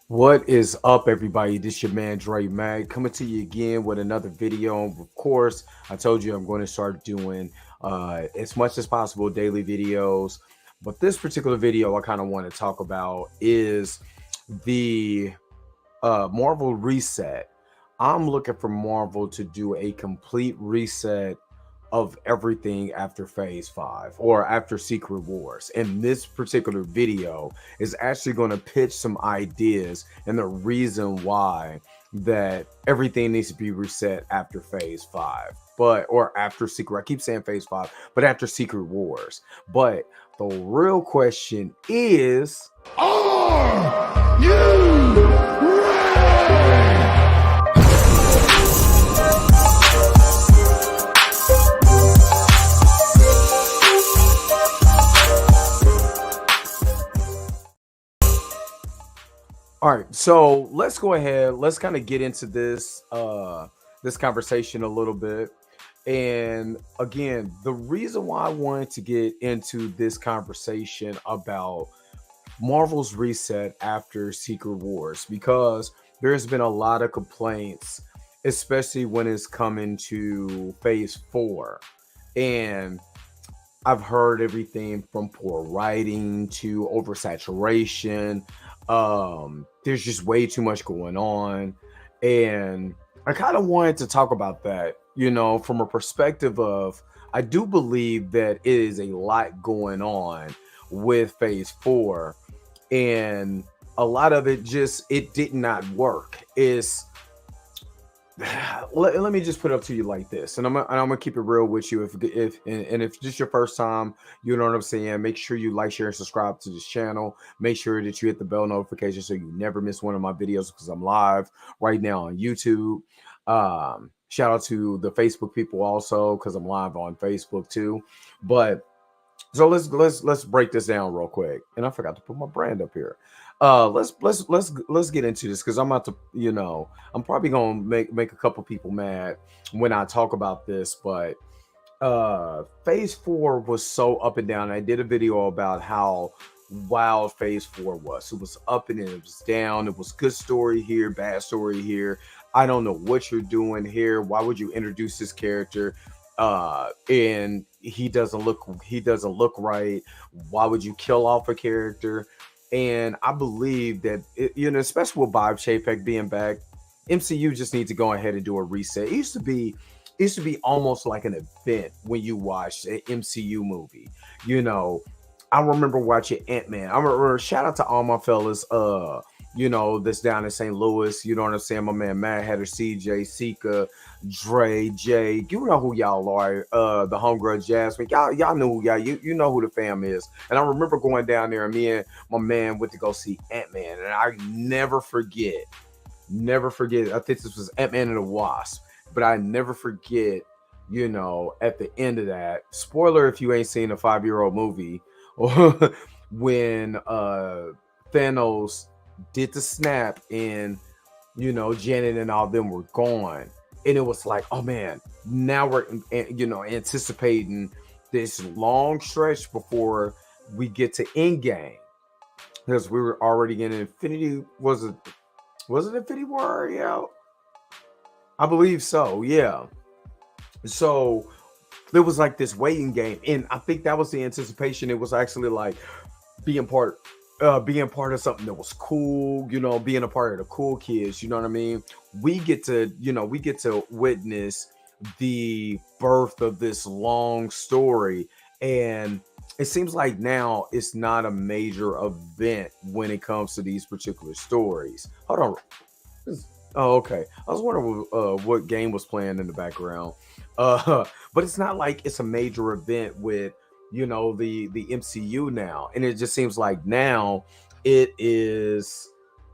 What is up, everybody? This your man Dre Mag coming to you again with another video. Of course, I told you I'm going to start doing as much as possible daily videos, but this particular video I kind of want to talk about is the Marvel reset. I'm looking for Marvel to do a complete reset of everything after phase 5 or after Secret Wars. And this particular video is actually going to pitch some ideas and the reason why that everything needs to be reset after phase 5. But or after Secret, I keep saying phase 5, but after Secret Wars. But the real question is, Are you ready? all right, so let's go ahead. Let's kind of get into this conversation a little bit. And again, the reason why I wanted to get into this conversation about Marvel's reset after Secret Wars because there's been a lot of complaints, especially when it's coming to Phase 4. And I've heard everything from poor writing to oversaturation. There's just way too much going on. And I kind of wanted to talk about that, from a perspective of I do believe that it is a lot going on with phase 4, and a lot of it just it did not work. Is let me just put it up to you like this, and I'm gonna keep it real with you. If this is your first time, you know what I'm saying. Make sure you like, share, and subscribe to this channel. Make sure that you hit the bell notification so you never miss one of my videos because I'm live right now on YouTube. Shout out to the Facebook people also because I'm live on Facebook too. But so let's break this down real quick. And I forgot to put my brand up here. Let's get into this because I'm about to, I'm probably gonna make a couple people mad when I talk about this, but phase 4 was so up and down. I did a video about how wild phase 4 was. It was up and it was down. It was good story here, bad story here. I don't know what you're doing here. Why would you introduce this character and he doesn't look right? Why would you kill off a character? And I believe that especially with Bob Chapek being back, MCU just needs to go ahead and do a reset. It used to be almost like an event when you watch an MCU movie. You know, I remember watching Ant-Man. I remember, shout out to all my fellas, that's down in St. Louis. You know what I'm saying? My man Mad Hatter, CJ, Sika, Dre, Jay. You know who y'all are. The homegirl Jasmine. Y'all know who you know who the fam is. And I remember going down there and me and my man went to go see Ant-Man. And I never forget. I think this was Ant-Man and the Wasp. But I never forget, at the end of that, spoiler if you ain't seen a 5-year-old movie, when Thanos did the snap and Janet and all them were gone, and it was like, oh man, now we're anticipating this long stretch before we get to Endgame because we were already in Infinity. Was it Infinity War already out? I believe so. Yeah. So there was like this waiting game, and I think that was the anticipation. It was actually like being part being part of something that was cool, being a part of the cool kids, you know what I mean? We get to witness the birth of this long story, and it seems like now it's not a major event when it comes to these particular stories. Hold on. Oh, okay. I was wondering what game was playing in the background. But it's not like it's a major event with the MCU now, and it just seems like now it is.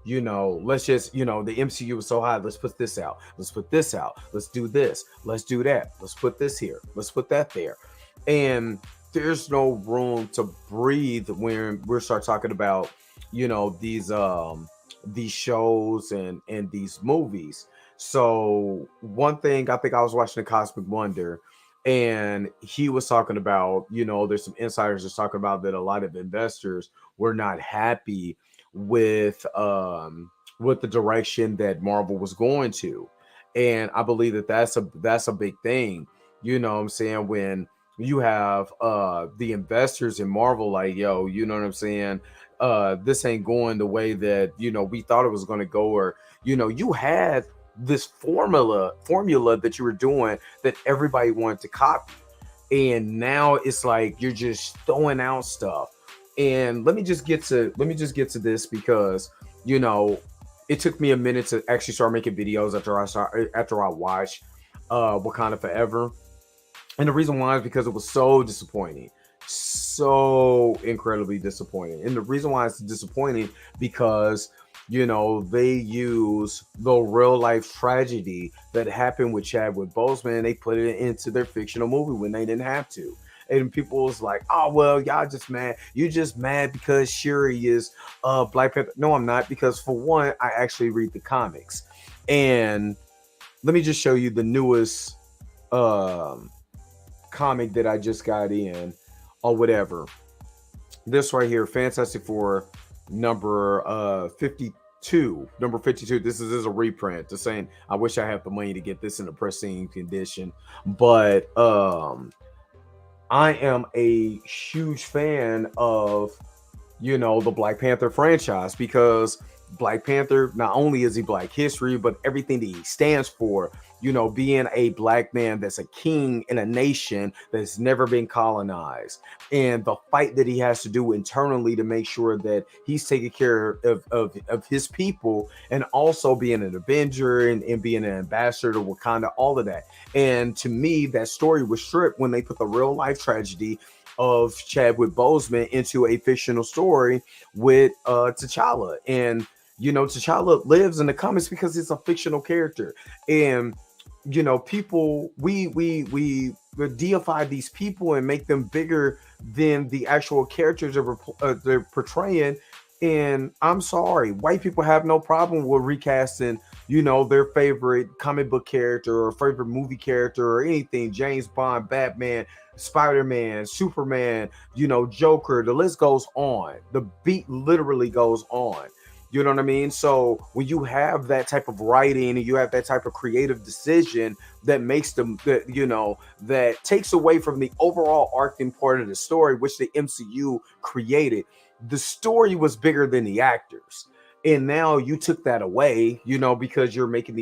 Let's just the MCU is so high. Let's put this out. Let's put this out. Let's do this. Let's do that. Let's put this here. Let's put that there, and there's no room to breathe when we start talking about these shows and these movies. So one thing, I think I was watching the Cosmic Wonder, and he was talking about, there's some insiders that's talking about that a lot of investors were not happy with with the direction that Marvel was going to. And I believe that that's a big thing. You know what I'm saying? When you have the investors in Marvel like, yo, you know what I'm saying? This ain't going the way that, we thought it was going to go, or you had this formula that you were doing that everybody wanted to copy, and now it's like you're just throwing out stuff. And let me just get to this, because you know it took me a minute to actually start making videos after I watched Wakanda Forever. And the reason why is because it was so disappointing, so incredibly disappointing. And the reason why it's disappointing, because they use the real life tragedy that happened with Chadwick Boseman, and they put it into their fictional movie when they didn't have to. And people was like, "Oh well, y'all just mad. You just mad because Shuri is Black Panther." No, I'm not, because for one, I actually read the comics, and let me just show you the newest um comic that I just got in, or whatever. This right here, Fantastic Four number 52. Number 52. This is a reprint. The same. I wish I had the money to get this in a pristine condition. But I am a huge fan of the Black Panther franchise, because Black Panther, not only is he Black history, but everything that he stands for, being a Black man that's a king in a nation that's never been colonized, and the fight that he has to do internally to make sure that he's taking care of his people, and also being an Avenger, and being an ambassador to Wakanda, all of that. And to me, that story was stripped when they put the real life tragedy of Chadwick Boseman into a fictional story with T'Challa. And T'Challa lives in the comics because it's a fictional character. And people, we deify these people and make them bigger than the actual characters they're portraying. And I'm sorry, white people have no problem with recasting, their favorite comic book character or favorite movie character or anything. James Bond, Batman, Spider-Man, Superman, Joker. The list goes on. The beat literally goes on. You know what I mean? So when you have that type of writing and you have that type of creative decision that makes them, that takes away from the overall arcing part of the story, which the MCU created. The story was bigger than the actors. And now you took that away, because you're putting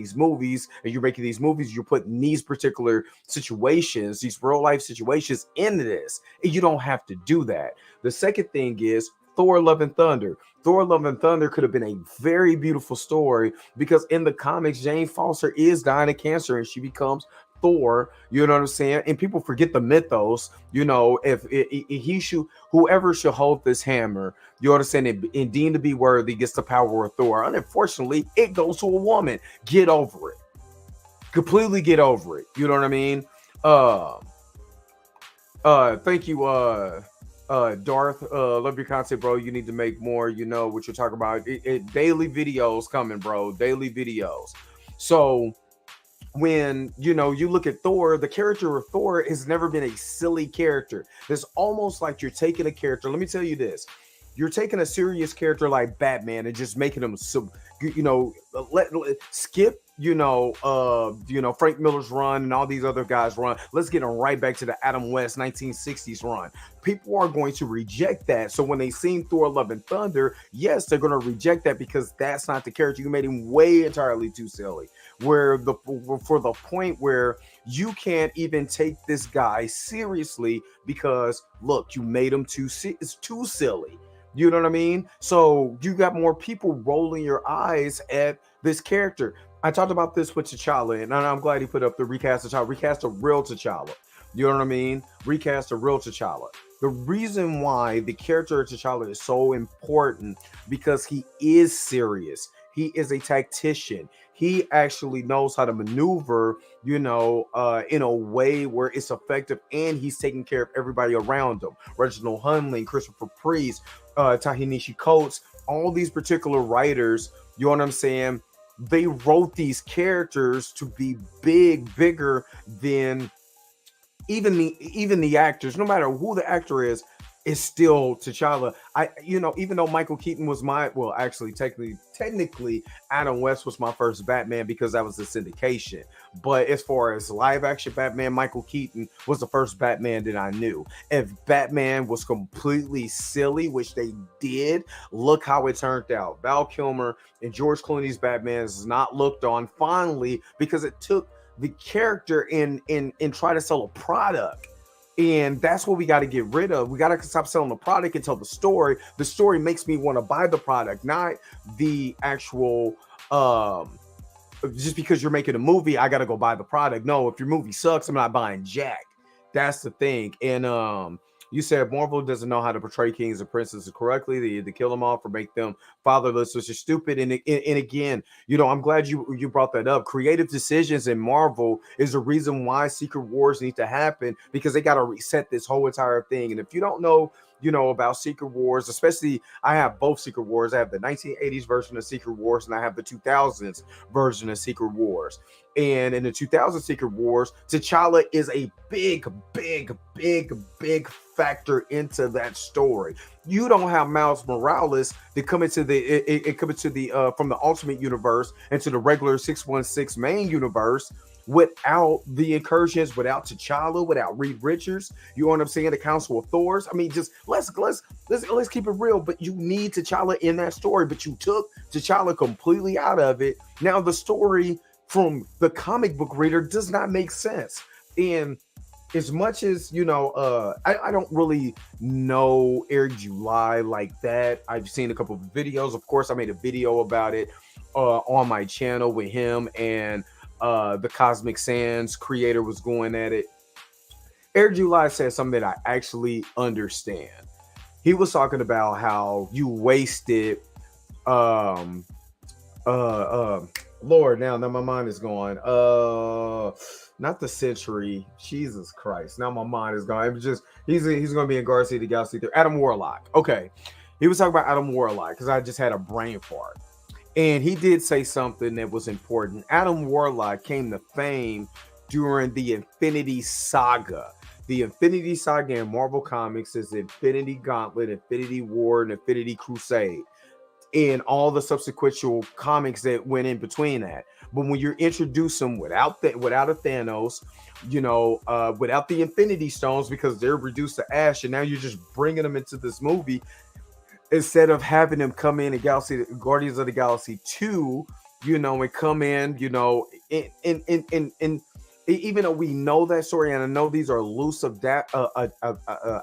these particular situations, these real life situations into this. And you don't have to do that. The second thing is Thor Love and Thunder. Thor Love and Thunder could have been a very beautiful story, because in the comics, Jane Foster is dying of cancer and she becomes Thor, you know what I'm saying? And people forget the mythos, if he should, whoever should hold this hammer, you understand, and deemed to be worthy gets the power of Thor. And unfortunately, it goes to a woman. Get over it. Completely get over it. You know what I mean? Thank you, Darth. Love your content, bro. You need to make more. You know what you're talking about. Daily videos coming, bro. Daily videos. So when you look at Thor, the character of Thor has never been a silly character. It's almost like you're taking a character. Let me tell you this: you're taking a serious character like Batman and just making him skip Frank Miller's run and all these other guys run. Let's get them right back to the Adam West 1960s run. People are going to reject that. So when they seen Thor Love and Thunder, yes, they're going to reject that, because that's not the character. You made him way entirely too silly, for the point where you can't even take this guy seriously, because look, you made him too silly. You know what I mean? So you got more people rolling your eyes at this character. I talked about this with T'Challa, and I'm glad he put up the recast of T'Challa. Recast a real T'Challa. You know what I mean? Recast a real T'Challa. The reason why the character of T'Challa is so important, because he is serious. He is a tactician. He actually knows how to maneuver, in a way where it's effective, and he's taking care of everybody around him. Reginald Hunley, Christopher Priest, Ta-Nehisi Coates, all these particular writers, you know what I'm saying? They wrote these characters to be bigger than even the actors. No matter who the actor is, is still T'Challa. Even though Michael Keaton was actually technically Adam West was my first Batman because that was the syndication. But as far as live action Batman, Michael Keaton was the first Batman that I knew. If Batman was completely silly, which they did, look how it turned out. Val Kilmer and George Clooney's Batman is not looked on fondly because it took the character and try to sell a product. And that's what we got to get rid of. We got to stop selling the product and tell the story. The story makes me want to buy the product, not the actual just because you're making a movie, I got to go buy the product. No, if your movie sucks, I'm not buying jack. That's the thing. And you said Marvel doesn't know how to portray kings and princesses correctly. They either kill them off or make them fatherless, which is stupid. And again, I'm glad you brought that up. Creative decisions in Marvel is the reason why Secret Wars need to happen, because they got to reset this whole entire thing. And if you don't know, about Secret Wars, especially I have both Secret Wars. I have the 1980s version of Secret Wars and I have the 2000s version of Secret Wars. And in the 2000 Secret Wars, T'Challa is a big, big, big, big factor into that story. You don't have Miles Morales to come into the from the Ultimate Universe into the regular 616 main universe without the incursions, without T'Challa, without Reed Richards. You know what I'm saying? The Council of Thors. I mean, just let's keep it real. But you need T'Challa in that story. But you took T'Challa completely out of it. Now the story from the comic book reader does not make sense. And as much as I don't really know Eric July like that. I've seen a couple of videos. Of course, I made a video about it on my channel with him and the Cosmic Sands creator was going at it. Eric July said something that I actually understand. He was talking about how you wasted Lord, now my mind is going. Not the Century. Jesus Christ. Now my mind is gone. It was just he's going to be in Guardians of the Galaxy 3. Adam Warlock. Okay. He was talking about Adam Warlock because I just had a brain fart. And he did say something that was important. Adam Warlock came to fame during the Infinity Saga. The Infinity Saga in Marvel Comics is Infinity Gauntlet, Infinity War, and Infinity Crusade, and all the subsequent comics that went in between that. But when you're introducing without a Thanos, without the Infinity Stones, because they're reduced to ash, and now you're just bringing them into this movie instead of having them come in and Guardians of the Galaxy 2, and come in, in even though we know that story, and I know these are loose of that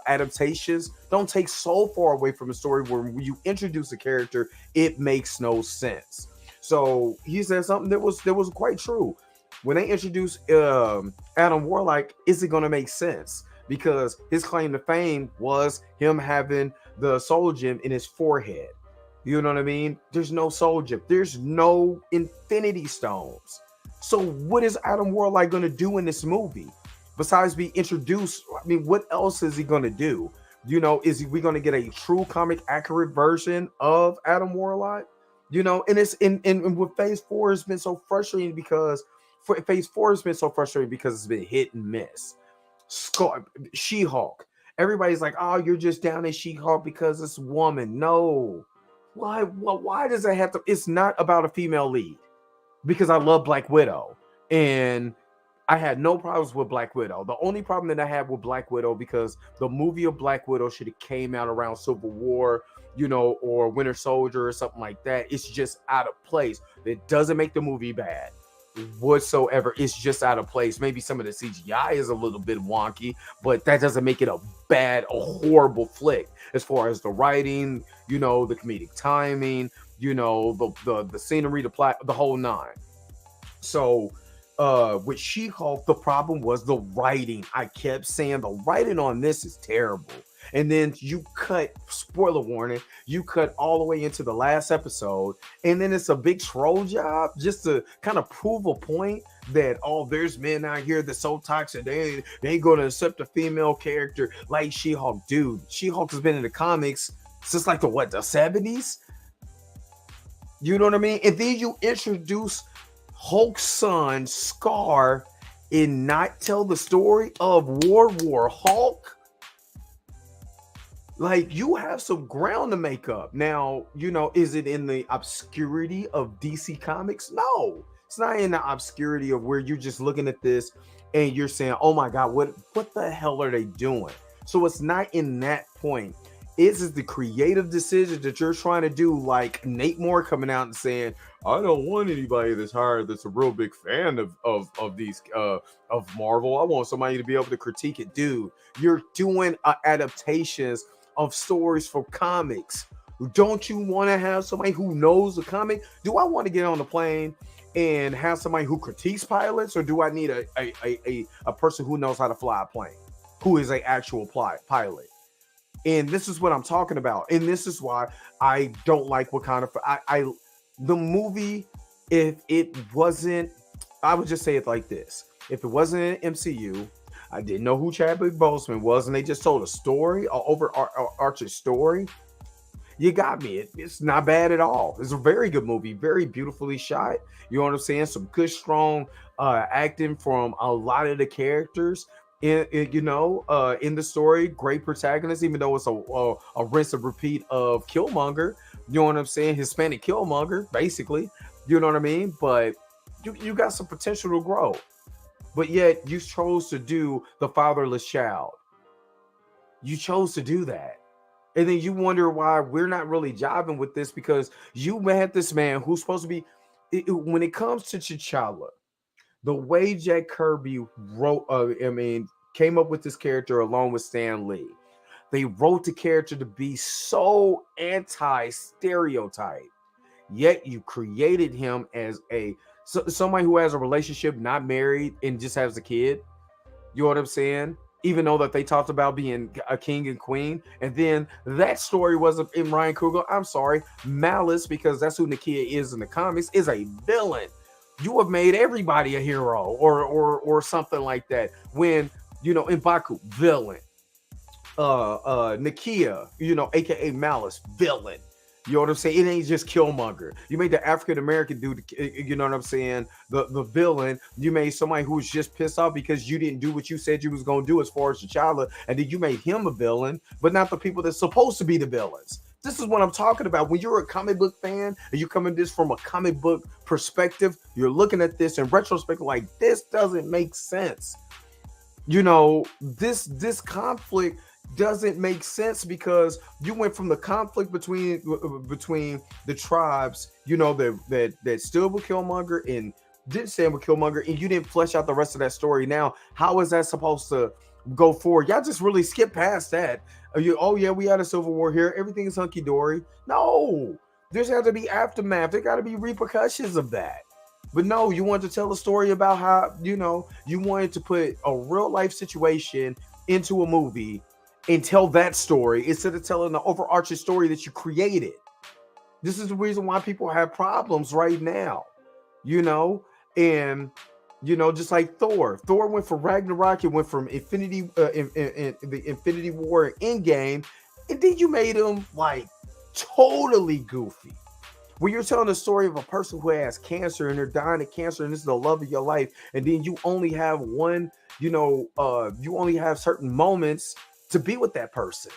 adaptations, don't take so far away from the story where when you introduce a character, it makes no sense. So he said something that was quite true. When they introduced Adam Warlock, is it going to make sense? Because his claim to fame was him having the soul gem in his forehead. You know what I mean? There's no soul gem. There's no Infinity Stones. So what is Adam Warlock going to do in this movie besides be introduced? I mean, what else is he going to do? Is we going to get a true comic accurate version of Adam Warlock? And it's and with Phase 4 has been so frustrating because Phase 4 has been so frustrating because it's been hit and miss. She-Hulk. Everybody's like, oh, you're just down in She-Hulk because it's a woman. No. Why does that have to? It's not about a female lead. Because I love Black Widow. And I had no problems with Black Widow. The only problem that I had with Black Widow, because the movie of Black Widow should have came out around Civil War, or Winter Soldier or something like that. It's just out of place. It doesn't make the movie bad whatsoever. It's just out of place. Maybe some of the CGI is a little bit wonky, but that doesn't make it a horrible flick. As far as the writing, the comedic timing, the scenery, the plot, the whole nine. So with She-Hulk, the problem was the writing. I kept saying the writing on this is terrible. And then you cut, spoiler warning, you cut all the way into the last episode, and then it's a big troll job just to kind of prove a point that, oh, there's men out here that's so toxic, they ain't going to accept a female character like She-Hulk. Dude, She-Hulk has been in the comics since like the 70s? You know what I mean? And then you introduce Hulk's son, Scar, and not tell the story of World War Hulk? Like, you have some ground to make up. Now, is it in the obscurity of DC Comics? No. It's not in the obscurity of where you're just looking at this and you're saying, "Oh my god, what the hell are they doing?" So it's not in that point. It's the creative decisions that you're trying to do, like Nate Moore coming out and saying, "I don't want anybody that's hired that's a real big fan of these of Marvel. I want somebody to be able to critique it." Dude, you're doing adaptations of stories from comics. Don't you want to have somebody who knows the comic? Do I want to get on the plane and have somebody who critiques pilots, or do I need a person who knows how to fly a plane, who is an actual pilot? And this is what I'm talking about. And this is why I don't like what kind of I the movie, if it wasn't, I would just say it like this. If it wasn't an MCU, I didn't know who Chadwick Boseman was, and they just told a story, an overarching story. You got me. It's not bad at all. It's a very good movie, very beautifully shot. You know what I'm saying? Some good, strong acting from a lot of the characters. In the story, great protagonist, even though it's a rinse and repeat of Killmonger. You know what I'm saying? Hispanic Killmonger, basically. You know what I mean? But you got some potential to grow. But yet you chose to do the fatherless child. You chose to do that. And then you wonder why we're not really jiving with this, because you had this man who's supposed to be, when it comes to T'Challa, the way Jack Kirby wrote, came up with this character along with Stan Lee. They wrote the character to be so anti-stereotype, yet you created him as somebody who has a relationship, not married, and just has a kid. You know what I'm saying? Even though that they talked about being a king and queen, and then that story wasn't in Ryan Coogler. I'm sorry, Malice, because that's who Nakia is in the comics, is a villain. You have made everybody a hero, or something like that. When in Baku, villain. Nakia, aka Malice, villain. You know what I'm saying? It ain't just Killmonger. You made the African American dude, you know what I'm saying, the villain. You made somebody who was just pissed off because you didn't do what you said you was gonna do as far as T'Challa, and then you made him a villain, but not the people that's supposed to be the villains. This is what I'm talking about. When you're a comic book fan and you come at this from a comic book perspective, you're looking at this in retrospect like, this doesn't make sense. This conflict doesn't make sense, because you went from the conflict between the tribes, that stood with Killmonger and didn't stand with Killmonger, and you didn't flesh out the rest of that story. Now, how is that supposed to go forward? Y'all just really skip past that. Oh yeah, we had a civil war here. Everything is hunky dory. No, there's got to be aftermath. There got to be repercussions of that. But no, you wanted to tell a story about how you wanted to put a real life situation into a movie and tell that story instead of telling the overarching story that you created. This is the reason why people have problems right now, and just like Thor. Thor went from Ragnarok, it went from Infinity, in the Infinity War and Endgame, and then you made him like totally goofy. When you're telling the story of a person who has cancer and they're dying of cancer, and this is the love of your life, and then you only have one, you only have certain moments to be with that person.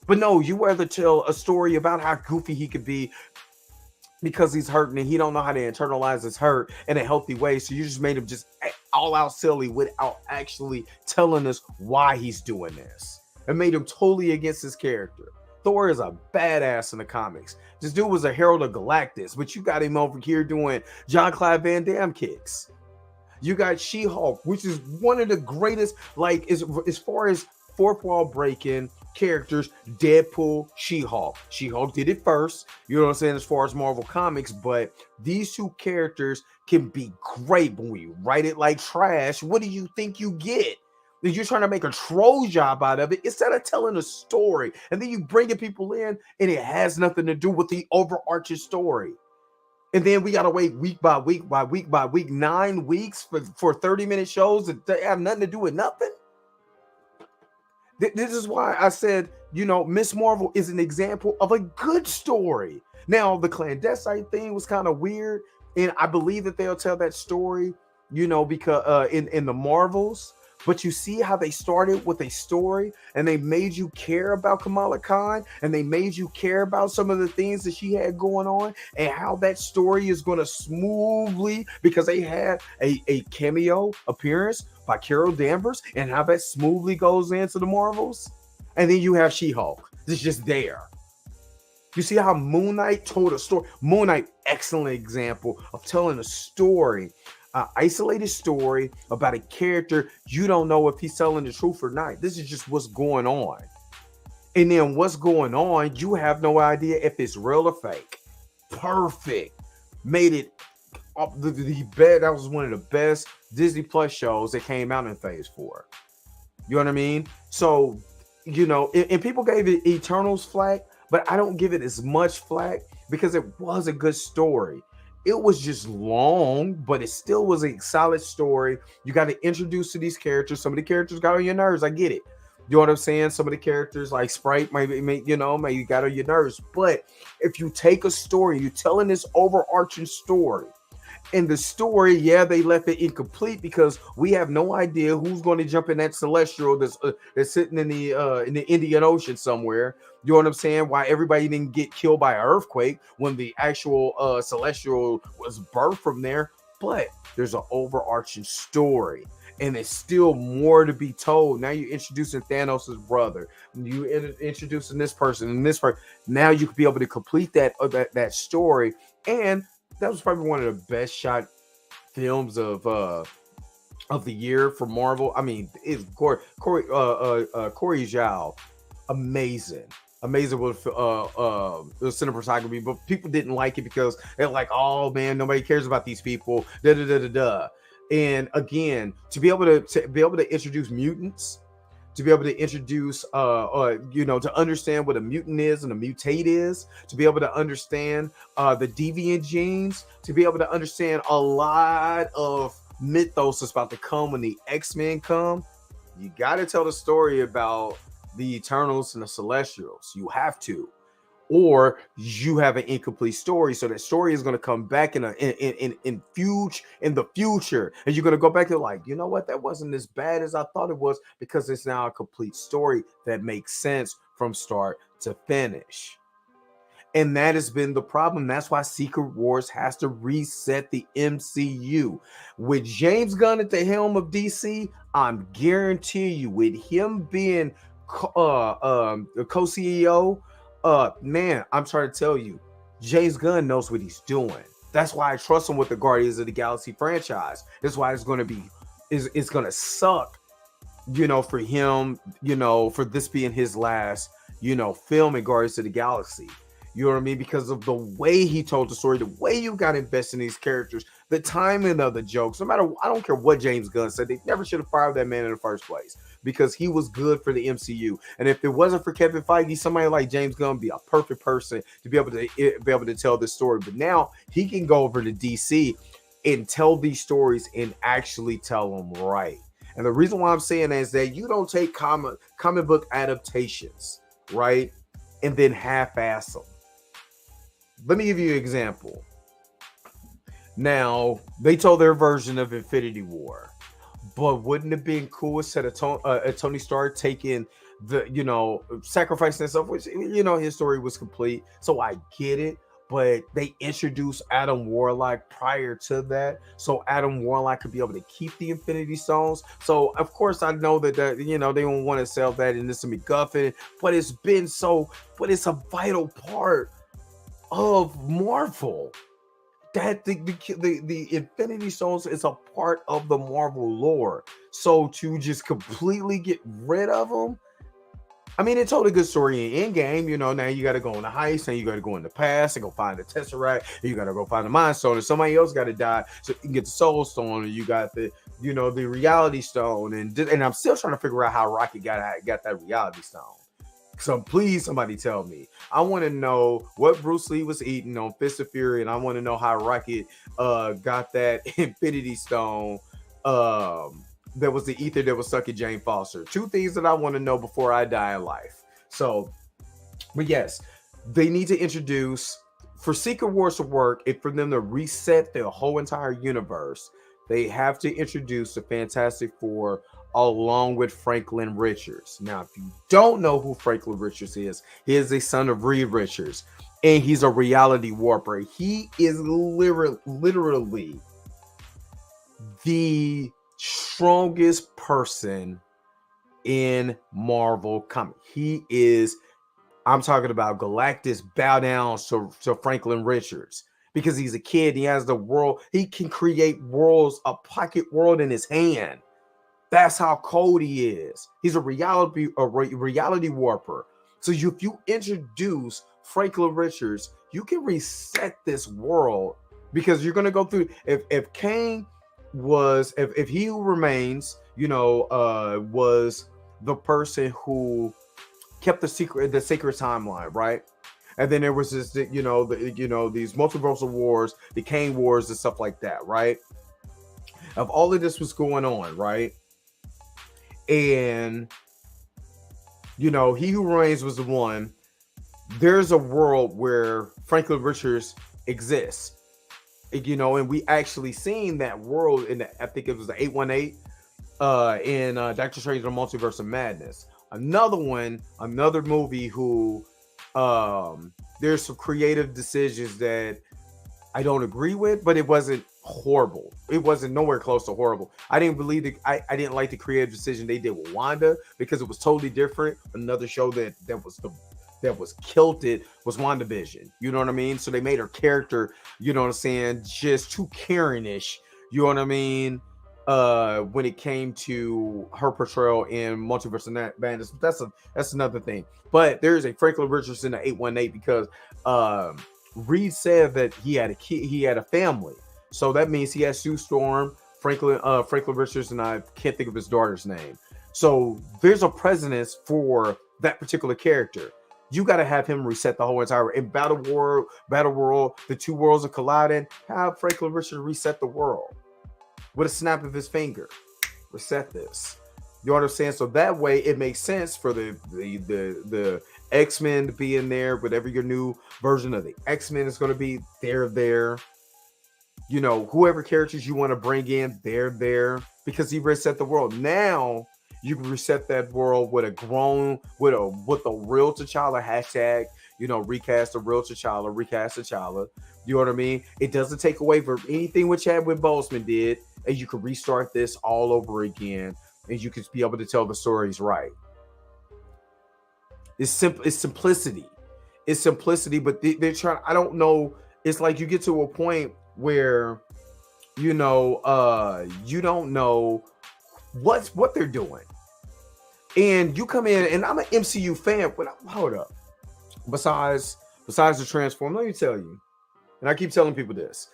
But no, you rather tell a story about how goofy he could be because he's hurting and he don't know how to internalize his hurt in a healthy way. So you just made him just all out silly without actually telling us why he's doing this. It made him totally against his character. Thor is a badass in the comics. This dude was a Herald of Galactus, but you got him over here doing Jean-Claude Van Damme kicks. You got She-Hulk, which is one of the greatest, like, as far as fourth wall breaking characters, Deadpool, She-Hulk. She-Hulk did it first, you know what I'm saying, as far as Marvel Comics, but these two characters can be great, but when you write it like trash, what do you think you get? You're trying to make a troll job out of it instead of telling a story, and then you bringing people in and it has nothing to do with the overarching story. And then we gotta wait week by week 9 weeks for 30-minute shows that have nothing to do with nothing. This is why I said, Miss Marvel is an example of a good story. Now, the clandestine thing was kind of weird, and I believe that they'll tell that story, because in the Marvels. But you see how they started with a story and they made you care about Kamala Khan and they made you care about some of the things that she had going on and how that story is going to smoothly, because they had a cameo appearance by Carol Danvers, and how that smoothly goes into the Marvels. And then you have She-Hulk. It's just there. You see how Moon Knight told a story. Moon Knight, excellent example of telling a story, an isolated story about a character. You don't know if he's telling the truth or not. This is just what's going on. And then what's going on, you have no idea if it's real or fake. Perfect. Made it up the best. That was one of the best Disney Plus shows that came out in Phase 4. You know what I mean? So, and people gave it Eternals flack, but I don't give it as much flack because it was a good story. It was just long, but it still was a solid story. You got to introduce to these characters. Some of the characters got on your nerves. I get it. You know what I'm saying? Some of the characters like Sprite maybe got on your nerves. But if you take a story, you're telling this overarching story, in the story, yeah, they left it incomplete because we have no idea who's going to jump in that celestial that's sitting in the Indian Ocean somewhere. You know what I'm saying? Why everybody didn't get killed by an earthquake when the actual celestial was birthed from there. But there's an overarching story, and it's still more to be told. Now you're introducing Thanos' brother. You introducing this person and this person. Now you could be able to complete that story. And that was probably one of the best shot films of the year for Marvel. I mean, it's Corey Zhao, amazing with the cinematography, but people didn't like it because they're like, oh man, nobody cares about these people. Da da da da da. And again, to be able to introduce mutants, to be able to introduce to understand what a mutant is and a mutate is, to be able to understand the deviant genes, to be able to understand a lot of mythos that's about to come when the X-Men come. You got to tell the story about the Eternals and the Celestials. You have to, or you have an incomplete story. So that story is going to come back in the future, and you're going to go back and like, you know what, that wasn't as bad as I thought it was, because it's now a complete story that makes sense from start to finish. And that has been the problem. That's why Secret Wars has to reset the MCU. With James Gunn at the helm of DC, I'm guaranteeing you, with him being the co-CEO, man, I'm trying to tell you, James Gunn knows what he's doing. That's why I trust him with the Guardians of the Galaxy franchise. That's why it's going to suck, for him, for this being his last, film in Guardians of the Galaxy. You know what I mean? Because of the way he told the story, the way you got invested in these characters, the timing of the jokes. No matter, I don't care what James Gunn said, they never should have fired that man in the first place, because he was good for the MCU. And if it wasn't for Kevin Feige, somebody like James Gunn would be a perfect person to be able to tell this story. But now he can go over to DC and tell these stories and actually tell them right. And the reason why I'm saying that is that you don't take comic book adaptations, right, and then half-ass them. Let me give you an example. Now, they told their version of Infinity War, but wouldn't it have been cool instead of Tony Stark taking the, sacrificing himself, which, his story was complete. So I get it. But they introduced Adam Warlock prior to that, so Adam Warlock could be able to keep the Infinity Stones. So of course I know that they don't want to sell that in this MacGuffin, but it's a vital part of Marvel. That the Infinity Stones is a part of the Marvel lore. So to just completely get rid of them, I mean, it told a good story in Endgame. Now you got to go on the heist, and you got to go in the past and go find the Tesseract, and you got to go find the Mind Stone, and somebody else got to die so you can get the Soul Stone, and you got the Reality Stone, and I'm still trying to figure out how Rocket got that Reality Stone. So please, somebody tell me. I want to know what Bruce Lee was eating on Fist of Fury, and I want to know how Rocket got that Infinity Stone. That was the ether that was sucking Jane Foster. Two things that I want to know before I die in life. So, but yes, they need to introduce, for Secret Wars to work, and for them to reset the whole entire universe, they have to introduce the Fantastic Four along with Franklin Richards. Now, if you don't know who Franklin Richards is, he is a son of Reed Richards, and he's a reality warper. He is literally the strongest person in Marvel comic. He is, I'm talking about Galactus bow down to Franklin Richards because he's a kid. He has the world. He can create worlds, a pocket world in his hand. That's how cold he is. He's a reality warper. So if you introduce Franklin Richards, you can reset this world because you're gonna go through. If Kang was, if He Who Remains, was the person who kept the sacred timeline, right? And then there was this, these multiversal wars, the Kang wars, and stuff like that, right? Of all of this was going on, right? And He Who Remains was the one. There's a world where Franklin Richards exists, and we actually seen that world in I think it was the 818 in Doctor Strange: The Multiverse of Madness. Another movie who there's some creative decisions that I don't agree with, but it wasn't horrible. It wasn't nowhere close to horrible. I didn't believe I didn't like the creative decision they did with Wanda because it was totally different. Another show that was kilted was WandaVision. You know what I mean? So they made her character, you know what I'm saying, just too Karen-ish. You know what I mean? When it came to her portrayal in Multiverse of Madness, that's another thing. But there's a Franklin Richards in the 818 because Reed said that he had a kid, he had a family, so that means he has Sue Storm, Franklin Richards, and I can't think of his daughter's name. So there's a precedence for that particular character. You got to have him reset the whole entire in Battle World, the two worlds are colliding. Have Franklin Richards reset the world with a snap of his finger. Reset this. You understand? So that way it makes sense for the X-Men to be in there. Whatever your new version of the X-Men is going to be, they're there. Whoever characters you want to bring in, they're there because he reset the world. Now you can reset that world with a real T'Challa hashtag. Recast the real T'Challa, recast T'Challa. You know what I mean? It doesn't take away from anything what Chadwick Boseman did, and you can restart this all over again, and you can be able to tell the stories right. It's simple. It's simplicity. It's simplicity, but they're trying. I don't know. It's like you get to a point where, you don't know what they're doing, and you come in, and I'm an MCU fan, but hold up. Besides the Transform, let me tell you, and I keep telling people this,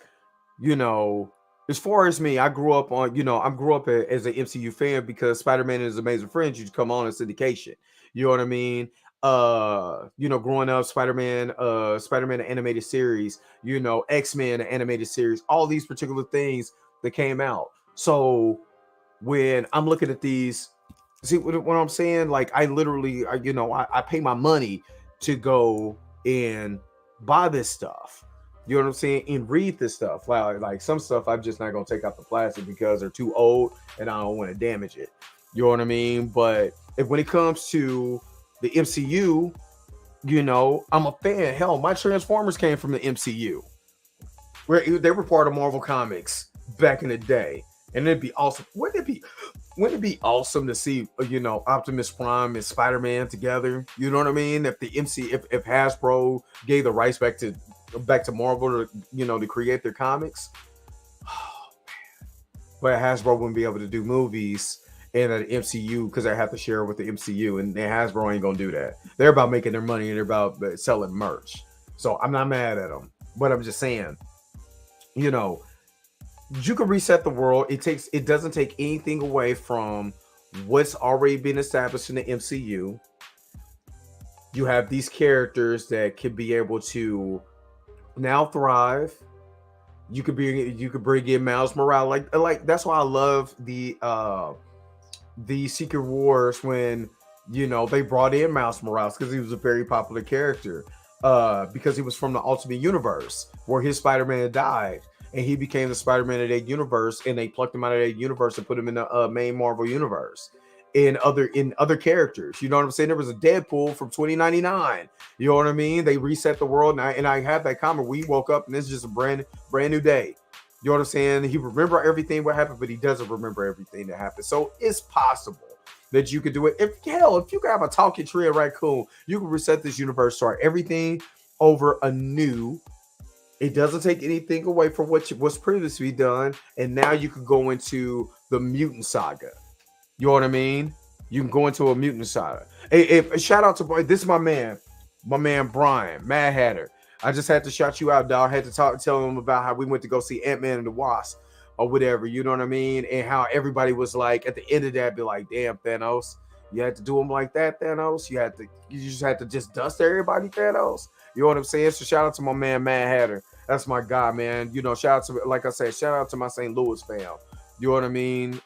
as far as me, I grew up as an MCU fan because Spider-Man is Amazing Friends used to come on in syndication. You know what I mean? Growing up, Spider-Man animated series, X-Men animated series, all these particular things that came out. So when I'm looking at these, see what I'm saying? Like I literally, I pay my money to go and buy this stuff. You know what I'm saying? And read this stuff. Like some stuff I'm just not gonna take out the plastic because they're too old and I don't want to damage it. You know what I mean? But when it comes to the MCU, I'm a fan. Hell, my Transformers came from the MCU. Where they were part of Marvel Comics back in the day. And it'd be awesome. Wouldn't it be awesome to see, Optimus Prime and Spider-Man together? You know what I mean? If if Hasbro gave the rights back to Marvel to create their comics, but Hasbro wouldn't be able to do movies in an MCU because they have to share with the MCU, and Hasbro ain't gonna do that. They're about making their money and they're about selling merch. So I'm not mad at them, but I'm just saying, you can reset the world. It doesn't take anything away from what's already been established in the MCU. You have these characters that can be able to now thrive. You could bring in Miles Morales. Like that's why I love the Secret Wars when they brought in Miles Morales because he was a very popular character because he was from the Ultimate Universe where his Spider-Man died. and he became the Spider-Man of that universe, and they plucked him out of that universe and put him in the main Marvel universe. In other characters, you know what I'm saying? There was a Deadpool from 2099. You know what I mean? They reset the world, and I have that comment. We woke up, and this is just a brand new day. You know what I'm saying? He remember everything what happened, but he doesn't remember everything that happened. So it's possible that you could do it. If you could have a talking tree and raccoon, you can reset this universe, start everything over anew. It doesn't take anything away from what's previously done, and now you could go into the mutant saga. You know what I mean? You can go into a mutant saga. Shout out to this is my man Brian Mad Hatter. I just had to shout you out, dog. I had to tell him about how we went to go see Ant-Man and the Wasp or whatever. You know what I mean? And how everybody was like at the end of that, be like, "Damn, Thanos, you had to do him like that, Thanos. You just had to just dust everybody, Thanos." You know what I'm saying? So shout out to my man Mad Hatter. That's my guy, man. You know, shout out to, like I said, shout out to my St. Louis fam. You know what I mean?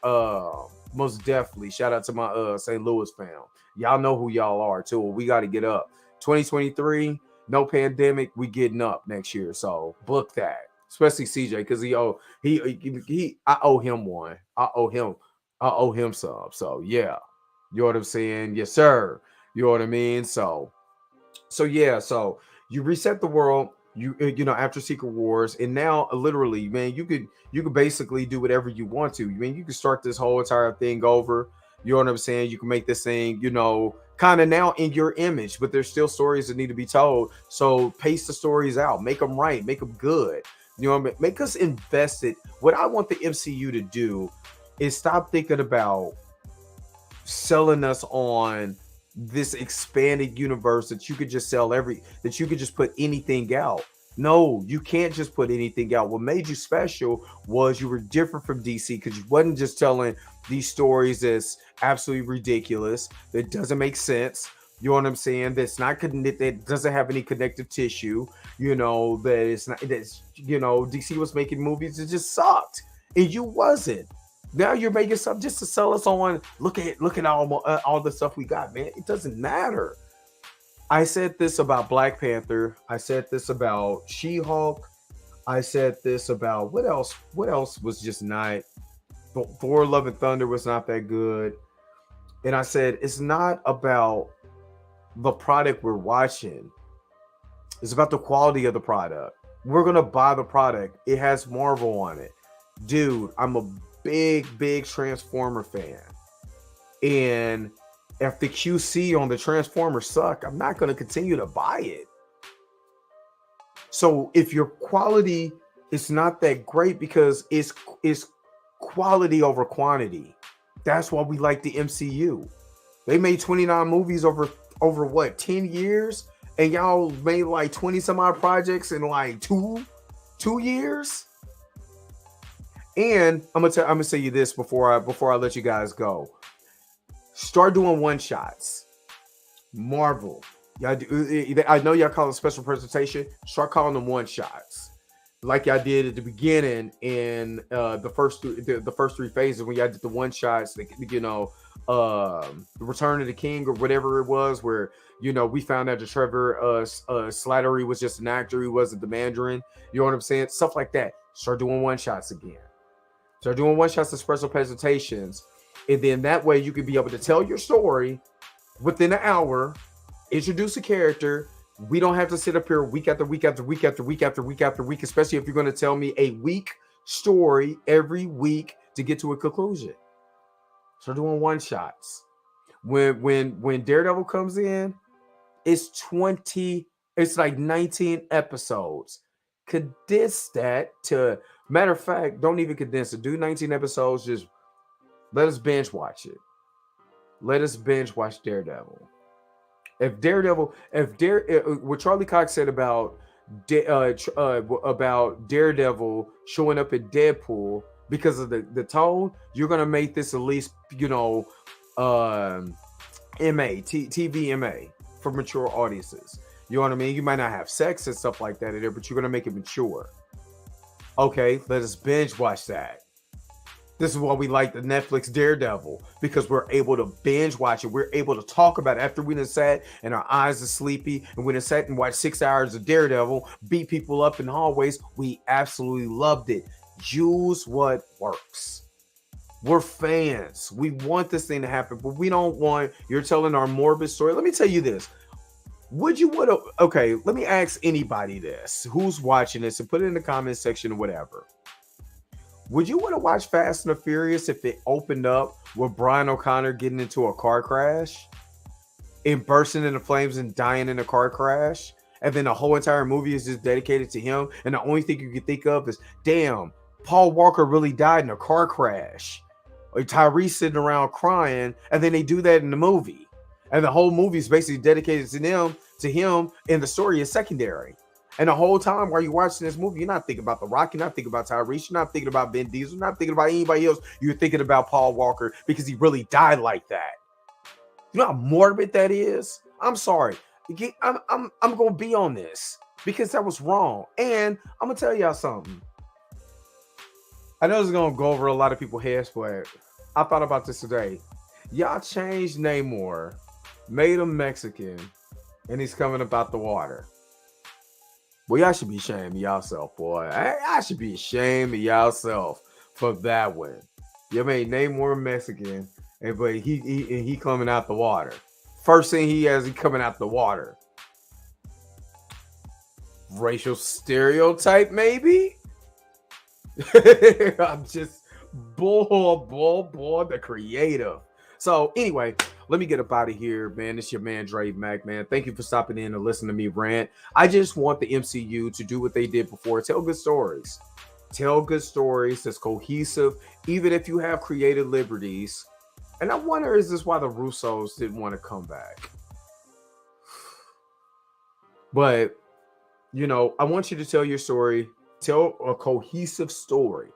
Most definitely. Shout out to my St. Louis fam. Y'all know who y'all are too. We got to get up. 2023, no pandemic. We getting up next year. So book that. Especially CJ, because I owe him one. I owe him some. So yeah. You know what I'm saying? Yes, sir. You know what I mean? So yeah, so you reset the world, after Secret Wars, and now literally, man, you could basically do whatever you want to. I mean, you can start this whole entire thing over. You know what I'm saying? You can make this thing, kind of now in your image, but there's still stories that need to be told. So pace the stories out, make them right, make them good. You know what I mean? Make us invested. What I want the MCU to do is stop thinking about selling us on this expanded universe that you could just that you could just put anything out. No, you can't just put anything out. What made you special was you were different from DC, because you wasn't just telling these stories that's absolutely ridiculous, that doesn't make sense. You know what I'm saying? That doesn't have any connective tissue. That it's not. DC was making movies that just sucked, and you wasn't. Now you're making stuff just to sell us on. Look at all the stuff we got, man. It doesn't matter. I said this about Black Panther. I said this about She-Hulk. I said this about what else? What else was just not? Thor: Love and Thunder was not that good. And I said it's not about the product we're watching. It's about the quality of the product. We're gonna buy the product. It has Marvel on it, dude. I'm a big Transformer fan, and if the QC on the Transformer suck, I'm not going to continue to buy it. So if your quality is not that great, because it's quality over quantity. That's why we like the MCU. They made 29 movies over what, 10 years, and y'all made like 20 some odd projects in like two years. And I'm gonna say you this before I let you guys go. Start doing one shots. Marvel, I know y'all call it special presentation. Start calling them one shots, like y'all did at the beginning in the first three phases, when y'all did the one shots. The Return of the King or whatever it was, where we found out that Trevor Slattery was just an actor. He wasn't the Mandarin. You know what I'm saying? Stuff like that. Start doing one shots again. Start doing one shots of special presentations, and then that way you can be able to tell your story within an hour, introduce a character. We don't have to sit up here week after week after week after week after week after week, especially if you're going to tell me a week story every week to get to a conclusion. Start doing one shots. When Daredevil comes in, it's like 19 episodes. Condense that to, matter of fact, don't even condense it. Do 19 episodes. Just let us binge watch it. Let us binge watch Daredevil. What Charlie Cox said about Daredevil showing up in Deadpool, because of the tone, you're gonna make this at least TV MA for mature audiences. You know what I mean? You might not have sex and stuff like that in there, but you're gonna make it mature. Okay, let us binge watch that. This is why we like the Netflix Daredevil, because we're able to binge watch it. We're able to talk about it after we done sat and our eyes are sleepy and we done sat and watched 6 hours of Daredevil, beat people up in the hallways. We absolutely loved it. Use what works. We're fans. We want this thing to happen, but we don't want you're telling our morbid story. Let me tell you this. Would you would okay, let me ask anybody this who's watching this and put it in the comment section or whatever. Would you want to watch Fast and the Furious if it opened up with Brian O'Connor getting into a car crash and bursting into flames and dying in a car crash? And then the whole entire movie is just dedicated to him. And the only thing you can think of is, damn, Paul Walker really died in a car crash. Or Tyrese sitting around crying. And then they do that in the movie. And the whole movie is basically dedicated to him, and the story is secondary. And the whole time while you're watching this movie, you're not thinking about The Rock, you're not thinking about Tyrese, you're not thinking about Vin Diesel, you're not thinking about anybody else. You're thinking about Paul Walker because he really died like that. You know how morbid that is? I'm sorry. I'm gonna be on this because that was wrong. And I'm gonna tell y'all something. I know it's gonna go over a lot of people's heads, but I thought about this today. Y'all changed Namor, made him Mexican, and he's coming about the water. Well, y'all should be ashamed of yourself, boy. I should be ashamed of yourself for that one. You made Namor Mexican, but he coming out the water. First thing he coming out the water. Racial stereotype, maybe? I'm just bull, the creative. So anyway, let me get up out of here, man. It's your man, Dre Mac, man. Thank you for stopping in and listening to me rant. I just want the MCU to do what they did before. Tell good stories. Tell good stories that's cohesive, even if you have creative liberties. And I wonder, is this why the Russos didn't want to come back? But, you know, I want you to tell your story. Tell a cohesive story.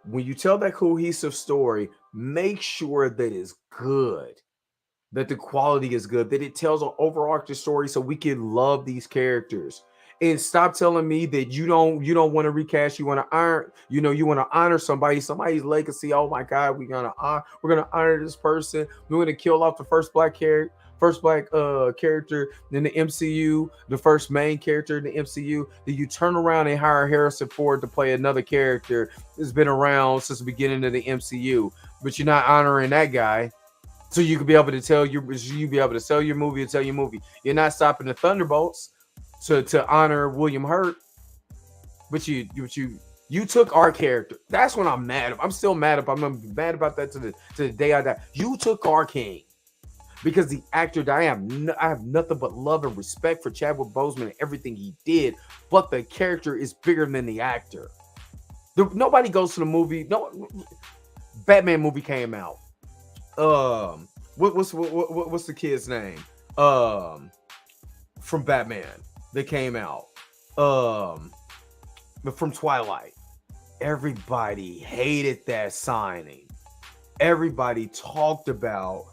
When you tell that cohesive story, make sure that it's good, that the quality is good, that it tells an overarching story so we can love these characters. And stop telling me that you don't want to recast, you want to honor, you want to honor somebody's legacy. Oh my God, we're gonna honor this person. We're gonna kill off the first black character in the MCU, the first main character in the MCU. Then you turn around and hire Harrison Ford to play another character that's been around since the beginning of the MCU, but you're not honoring that guy. So you could be able to sell your movie and tell your movie. You're not stopping the Thunderbolts to honor William Hurt, but you took our character. That's what I'm mad about. I'm still mad about. I'm mad about that to the day I die. You took our king. Because the actor died. I have nothing but love and respect for Chadwick Boseman and everything he did, but the character is bigger than the actor. Nobody goes to the movie. No, Batman movie came out. What's the kid's name? From Batman that came out. From Twilight. Everybody hated that signing. Everybody talked about.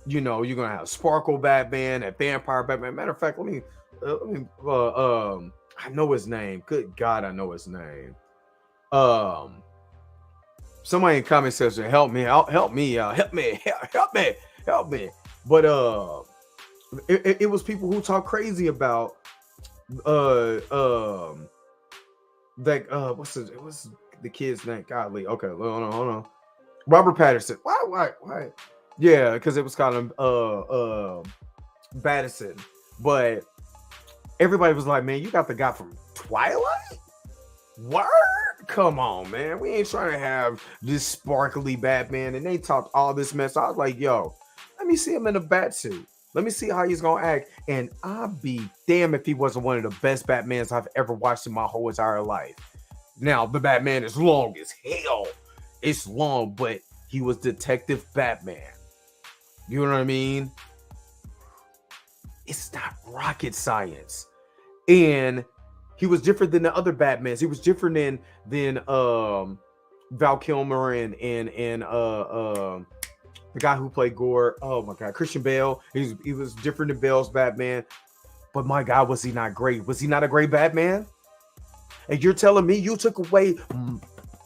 You're gonna have Sparkle Batman and Vampire Batman. Matter of fact, let me I know his name. Good God, I know his name. Somebody in the comment section, help me out. But it was people who talk crazy about what's the kid's name? Godly. Okay, hold on. Robert Pattinson. Why? Yeah, because it was kind of Pattinson. But everybody was like, man, you got the guy from Twilight? Word? Come on, man. We ain't trying to have this sparkly Batman. And they talked all this mess. I was like, yo, let me see him in a bat suit. Let me see how he's going to act. And I'd be damn if he wasn't one of the best Batmans I've ever watched in my whole entire life. Now, the Batman is long as hell. It's long, but he was Detective Batman. You know what I mean? It's not rocket science. And he was different than the other Batmans. He was different than Val Kilmer and the guy who played Gore. Oh my God, Christian Bale. He was different than Bale's Batman. But my God, was he not great? Was he not a great Batman? And you're telling me you took away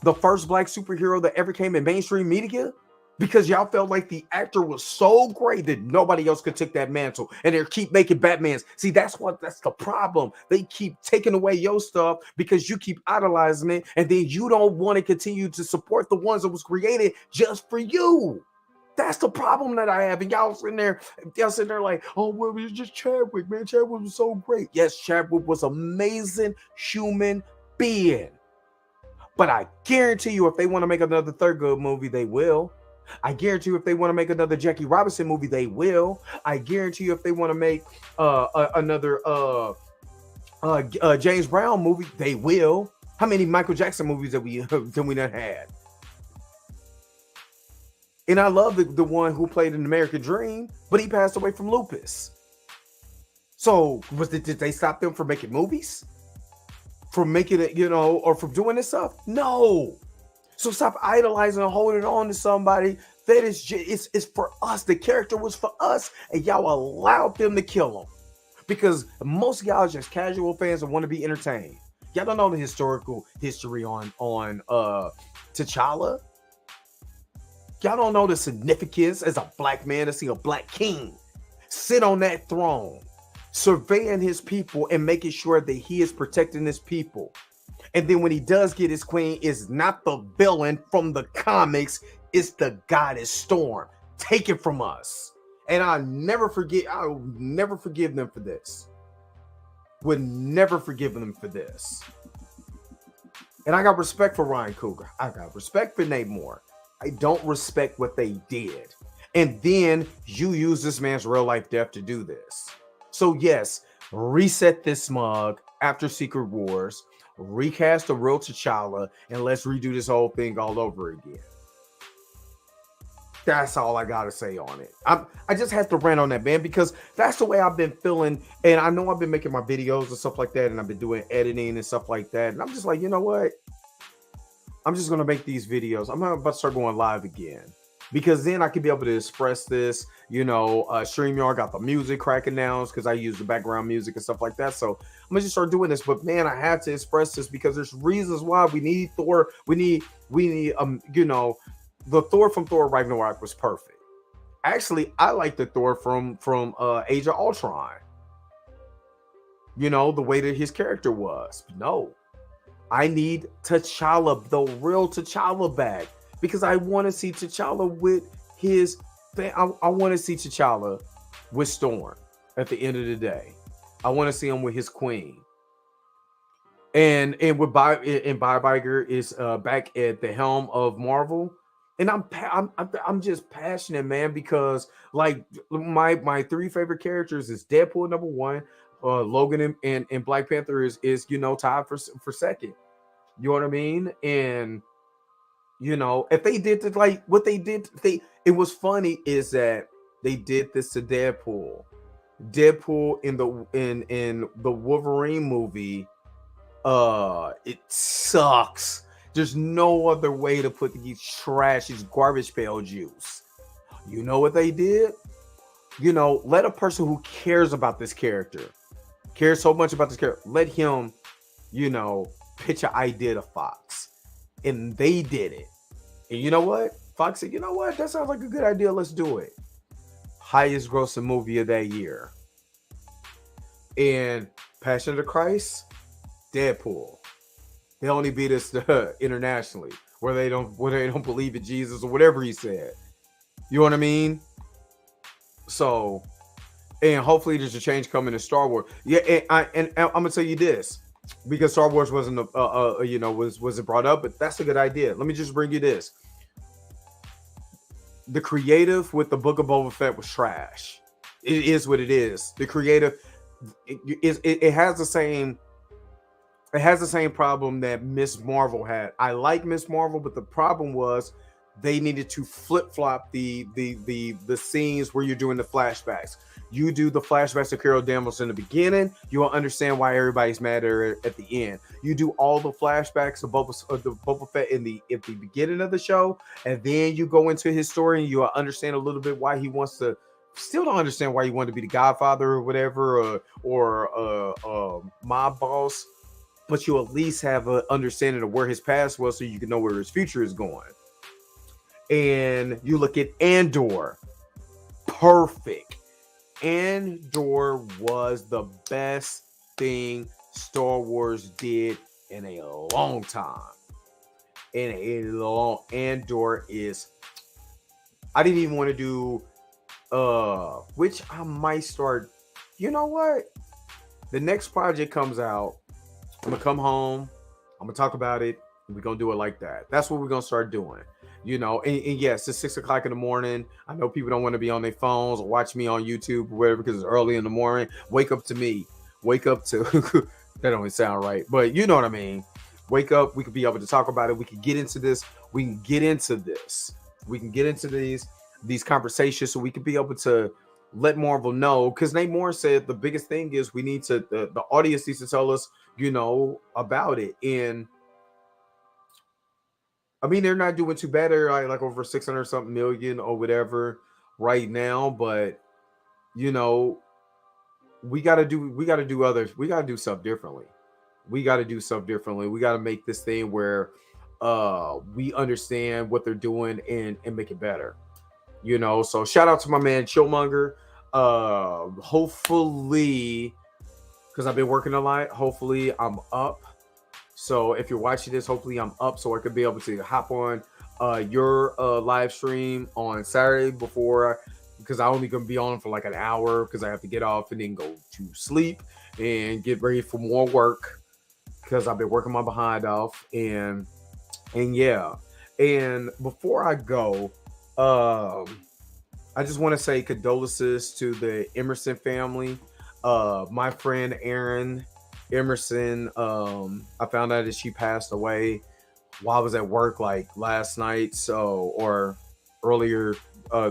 the first black superhero that ever came in mainstream media, because y'all felt like the actor was so great that nobody else could take that mantle, and they keep making Batmans. See, that's the problem. They keep taking away your stuff because you keep idolizing it, and then you don't want to continue to support the ones that was created just for you. That's the problem that I have. And y'all sitting there like, oh, well, it's just Chadwick, man. Chadwick was so great. Yes, Chadwick was amazing human being. But I guarantee you, if they want to make another Thurgood movie, they will. I guarantee you, if they want to make another Jackie Robinson movie, they will. I guarantee you, if they want to make another James Brown movie, they will. How many Michael Jackson movies that we done had? And I love the one who played an American Dream, but he passed away from lupus. So did they stop them from making movies? From making it, or from doing this stuff? No. So stop idolizing and holding on to somebody that is just, it's for us. The character was for us, and y'all allowed them to kill him. Because most of y'all are just casual fans and want to be entertained. Y'all don't know the historical history on T'Challa. Y'all don't know the significance as a black man to see a black king sit on that throne, surveying his people and making sure that he is protecting his people. And then when he does get his queen, it's not the villain from the comics, it's the goddess Storm. Take it from us. And I will never forgive them for this. Would never forgive them for this. And I got respect for Ryan Coogler. I got respect for Namor. I don't respect what they did. And then you use this man's real life death to do this. So yes, reset this smug after Secret Wars, recast the real T'Challa, and let's redo this whole thing all over again. That's all I gotta say on it. I just have to rant on that, man, because that's the way I've been feeling. And I know I've been making my videos and stuff like that, and I've been doing editing and stuff like that. And I'm just like, you know what? I'm just gonna make these videos. I'm about to start going live again, because then I can be able to express this. StreamYard got the music cracking now because I use the background music and stuff like that. So I'm gonna just start doing this. But man, I have to express this because there's reasons why we need Thor. We need the Thor from Thor Ragnarok was perfect. Actually, I like the Thor from Age of Ultron. The way that his character was. No, I need T'Challa, the real T'Challa, back, because I want to see T'Challa with his. I want to see T'Challa with Storm at the end of the day. I want to see him with his queen. And with Bob Iger is back at the helm of Marvel. And I'm just passionate, man, because like my three favorite characters is Deadpool number one, Logan and Black Panther is tied for second. You know what I mean? And if they did this, like what they did, it was funny is that they did this to Deadpool. Deadpool in the Wolverine movie, it sucks. There's no other way to put these garbage pail juice. You know what they did? Let a person who cares about this character, cares so much about this character, let him, pitch an idea to Fox. And they did it. And you know what? Fox said, you know what? That sounds like a good idea. Let's do it. Highest grossing movie of that year. And Passion of the Christ, Deadpool. They only beat us internationally, where they don't believe in Jesus or whatever he said. You know what I mean? So, and hopefully there's a change coming in Star Wars. Yeah, and I'm gonna tell you this, because Star Wars wasn't wasn't brought up, but that's a good idea. Let me just bring you this: the creative with the Book of Boba Fett was trash. It is what it is. The creative, it has the same. It has the same problem that Miss Marvel had. I like Miss Marvel, but the problem was they needed to flip-flop the scenes where you're doing the flashbacks. You do the flashbacks of Carol Danvers in the beginning, you will understand why everybody's mad at her at the end. You do all the flashbacks of Boba Fett at the beginning of the show, and then you go into his story and you will understand a little bit why he wants to. Still don't understand why he wanted to be the Godfather or whatever, or mob boss. but you at least have an understanding of where his past was so you can know where his future is going. And you look at Andor, perfect. Andor was the best thing Star Wars did in a long time. Andor is, I didn't even want to do which I might start. You know what? The next project comes out, I'm gonna come home, I'm gonna talk about it, and we're gonna do it like that. That's what we're gonna start doing. And yes, it's 6 o'clock in the morning. I know people don't want to be on their phones or watch me on YouTube or whatever because it's early in the morning. Wake up to me. Wake up to that don't sound right, but you know what I mean. Wake up, we could be able to talk about it. We could get into this. We can get into this. We can get into these conversations so we could be able to let Marvel know. Because Nate Moore said the biggest thing is we need to the audience needs to tell us, about it. And I mean, they're not doing too bad. They're like over 600 something million or whatever right now. But you know, we gotta do others. We gotta do stuff differently. We gotta do stuff differently. We gotta make this thing where we understand what they're doing and make it better. So shout out to my man Chillmonger. Hopefully, because I've been working a lot, hopefully I'm up. So if you're watching this, hopefully I'm up so I could be able to hop on your live stream on Saturday before, because I only gonna be on for like an hour because I have to get off and then go to sleep and get ready for more work because I've been working my behind off. And yeah. And before I go, I just want to say condolences to the Emerson family. My friend Erin Emerson, I found out that she passed away while I was at work like last night, or earlier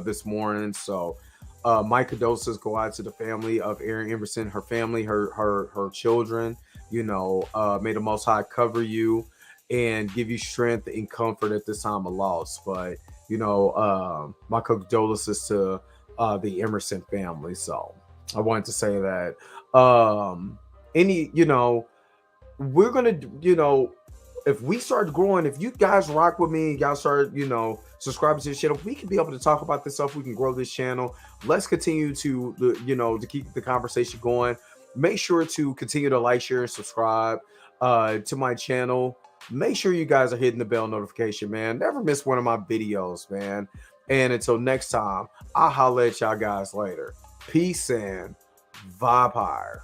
this morning. So my condolences go out to the family of Erin Emerson, her family, her children. May the Most High cover you and give you strength and comfort at this time of loss. But my condolences to the Emerson family. So I wanted to say that. Any, we're gonna, if we start growing, if you guys rock with me, y'all start, subscribing to the channel, we can be able to talk about this stuff. We can grow this channel. Let's continue to, to keep the conversation going. Make sure to continue to like, share, and subscribe to my channel. Make sure you guys are hitting the bell notification, man. Never miss one of my videos, man. And until next time, I'll holler at y'all guys later. Peace and vibe higher.